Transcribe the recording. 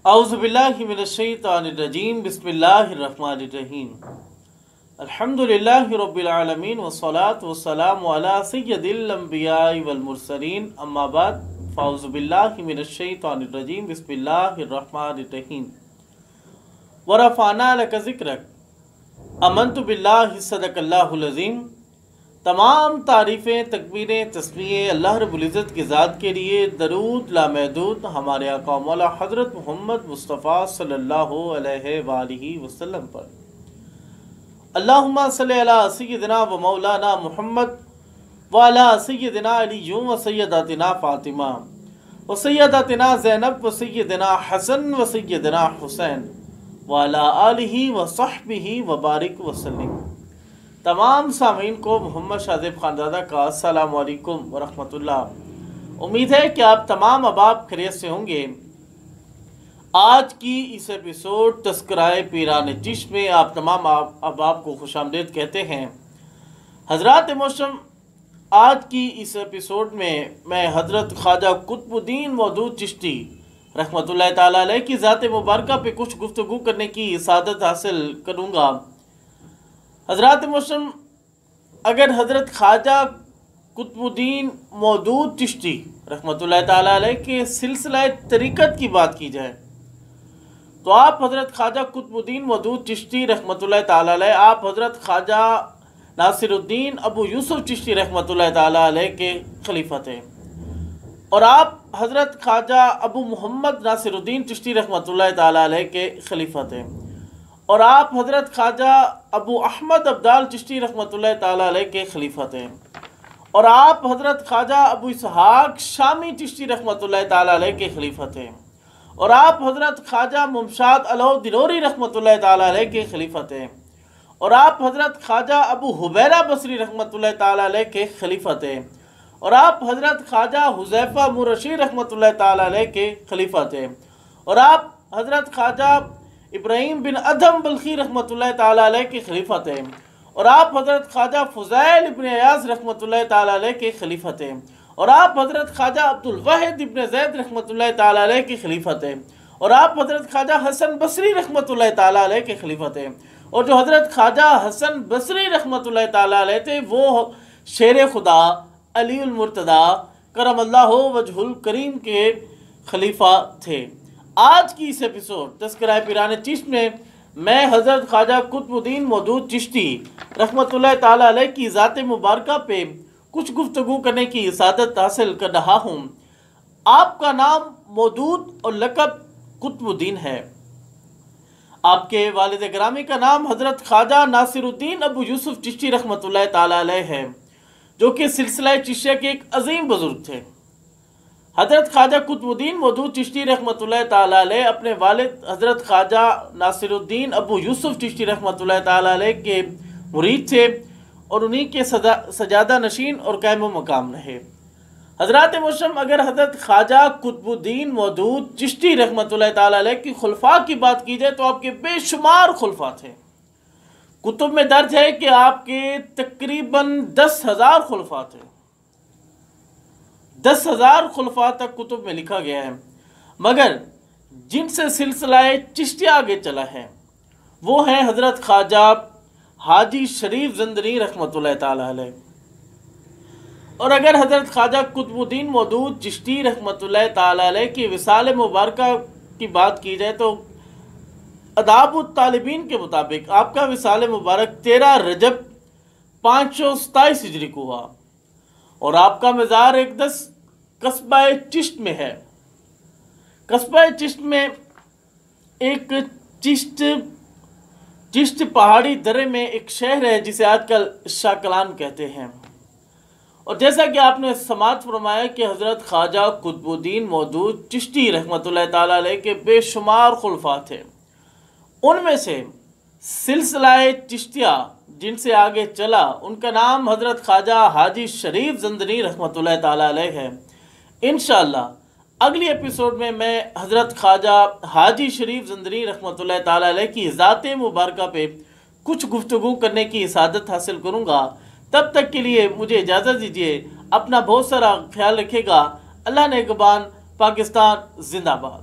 अऊज़ुबिल्लाहि मिनश्शैतानिर्रजीम बिस्मिल्लाहिर्रहमानिर्रहीम अल्हम्दुलिल्लाहि रब्बिल आलमीन वस्सलातु वस्सलामु अला सय्यदिल अंबियाइ वल मुरसलीन अम्मा बाद फ़अऊज़ुबिल्लाहि मिनश्शैतानिर्रजीम बिस्मिल्लाहिर्रहमानिर्रहीम वरफ़अना लका ज़िक्रक अमनतु बिल्लाहि सदक़ल्लाहुल अज़ीम। तमाम तारीफ़ें तकबीरें तस्बीहें अल्लाह रब्बुल इज़्ज़त की ज़ात के लिए, दरूद लामहदूद हमारे आका मौला हज़रत मोहम्मद मुस्तफ़ा सल्लल्लाहु अलैहि वसल्लम पर। अल्लाहुम्मा सल्लि अला सय्यिदिना व मौलाना मुहम्मद व अला सय्यिदिना अली व सय्यदातिना फ़ातिमा व सय्यदातिना ज़ैनब व सय्यदिना हसन व सय्यदिना हुसैन व अला आलिहि व सहबिहि व बारिक व सल्लिम। तमाम सामीन को मोहम्मद शाज़ेब खानज़ादा का अस्सलामु अलैकुम व रहमतुल्लाह। उम्मीद है कि आप तमाम अहबाब खैरियत से होंगे। आज की इस एपिसोड तज़किराए पीरान चिश्त में आप तमाम अहबाब को खुशामदीद कहते हैं। हज़रात मोहतरम, आज की इस एपिसोड में मैं हज़रत ख्वाजा कुतुबुद्दीन मौदूद चिश्ती रहमतुल्लाह ताला अलैह की ज़ात मुबारका पे कुछ गुफ्तगू करने की सादत हासिल करूँगा। हज़रात मोहतरम, अगर हज़रत ख्वाजा कुतुबुद्दीन मौदूद चिश्ती रहमतुल्लाह ताला अलैह के सिलसिला तरीक़त की बात की जाए तो आप हज़रत ख्वाजा कुतुबुद्दीन मौदूद चिश्ती रहमतुल्लाह ताला अलैह, आप हज़रत ख्वाजा नासिरुद्दीन अबू यूसुफ चिश्ती रहमतुल्लाह ताला अलैह के खलीफा थे और आप हज़रत ख्वाजा अबू मोहम्मद नासिरुद्दीन चिश्ती रहमतुल्लाह ताला अलैह के खलीफा थे और आप हज़रत ख्वाजा अबू अहमद अब्दाल चिश्ती रहमतुल्लाह ताला अलैह के खलीफा थे और आप हज़रत ख्वाजा अबू इसहाक शामी चिश्ती रहमतुल्लाह ताला अलैह के खलीफा थे और आप हज़रत ख्वाजा मुमशाद अलौदिनोरी रहमतुल्लाह ताला अलैह के खलीफा थे और आप हज़रत ख्वाजा अबू हुबैरा बसरी रहमतुल्लाह ताला अलैह के खलीफा थे और आप हज़रत ख्वाजा हुज़ैफ़ा मुरशी रहमतुल्लाह ताला अलैह के खलीफा थे और आप हज़रत ख्वाजा इब्राहीम बिन अदम बल्खी रहमतुल्लाह ताला अलैह के खलीफा थे और आप हज़रत ख्वाजा फ़ुज़ैल इब्न अयाज़ रहमतुल्लाह ताला अलैह के खलीफा थे और आप हज़रत ख्वाजा अब्दुल वाहिद इब्न ज़ैद रहमतुल्लाह ताला अलैह के खलीफा थे और आप हज़रत ख्वाजा हसन बसरी रहमतुल्लाह ताला अलैह के खलीफा थे और जो हज़रत ख्वाजा हसन बसरी रहमतुल्लाह ताला अलैह थे वो शेर खुदा अलीउल मुर्तदा करमल्लाहु वजहुल करीम के खलीफा थे। आज की इस एपिसोड तज़किराए पीरान चिश्त में मैं हज़रत ख्वाजा कुतुबुद्दीन मौदूद चिश्ती रहमतुल्लाह ताला अलैह की ज़ात मुबारका पे कुछ गुफ्तगू करने की सादत हासिल कर रहा हूँ। आपका नाम मौदूद और लक़ब कुतुबुद्दीन है। आपके वालिद गिरामी का नाम हज़रत ख्वाजा नासिरुद्दीन अबू यूसुफ चिश्ती रहमतुल्लाह ताला अलैह है, जो कि सिलसिला चिश्तिया के एक अजीम बुजुर्ग थे। हज़रत ख्वाजा कुतुबुद्दीन मौदूद चिश्ती रहमतुल्लाह ताला अलैह अपने वालिद हज़रत ख्वाजा नासिरुद्दीन अबू यूसुफ चिश्ती रहमतुल्लाह ताला अलैह के मुरीद थे और उन्हीं के सजादा नशीन और कायम मकाम रहे। हज़रात मोहतरम, अगर हज़रत ख्वाजा कुतुबुद्दीन मौदूद चिश्ती रहमतुल्लाह ताला अलैह की खुलफा की बात की जाए तो आपके बेशुमार खुलफा थे। कुतुब में दर्ज है कि आपके तकरीबन 10,000 खुलफा थे। 10,000 खुलफा तक कुतुब में लिखा गया है, मगर जिनसे सिलसिला चिश्तिया आगे चला है वो है हज़रत ख्वाजा हाजी शरीफ ज़ंदनी रहमतुल्लाह ताला अलैह। और अगर हज़रत ख्वाजा कुतुबुद्दीन मौदूद चिश्ती रहमतुल्लाह ताला अलैह की विसाल मुबारका की बात की जाए तो अदाबुत तालिबीन के मुताबिक आपका विसाल मुबारक 13 रजब 527 हिजरी को हुआ और आपका मज़ार एकदस कस्बा चिश्त में है। कस्बा चिश्त में एक चिश्त पहाड़ी दर्रे में एक शहर है जिसे आजकल शाकलान कहते हैं। और जैसा कि आपने समात फरमाया कि हज़रत ख्वाजा कुतुबुद्दीन मौदूद चिश्ती रहमतुल्लाह ताला अलैह के बेशुमार खुलफा थे। उनमें से सिलसिला चिश्तिया जिनसे आगे चला उनका नाम हज़रत ख्वाजा हाजी शरीफ ज़ंदनी रहमतुल्लाह ताला अलैह है। इंशाअल्लाह अगली एपिसोड में मैं हज़रत ख्वाजा हाजी शरीफ ज़ंदनी रहमतुल्लाह ताला अलैह की ज़ात मुबारका पे कुछ गुफ्तगू करने की सादत हासिल करूँगा। तब तक के लिए मुझे इजाज़त दीजिए। अपना बहुत सारा ख्याल रखिएगा। अल्लाह नेगबान। पाकिस्तान जिंदाबाद।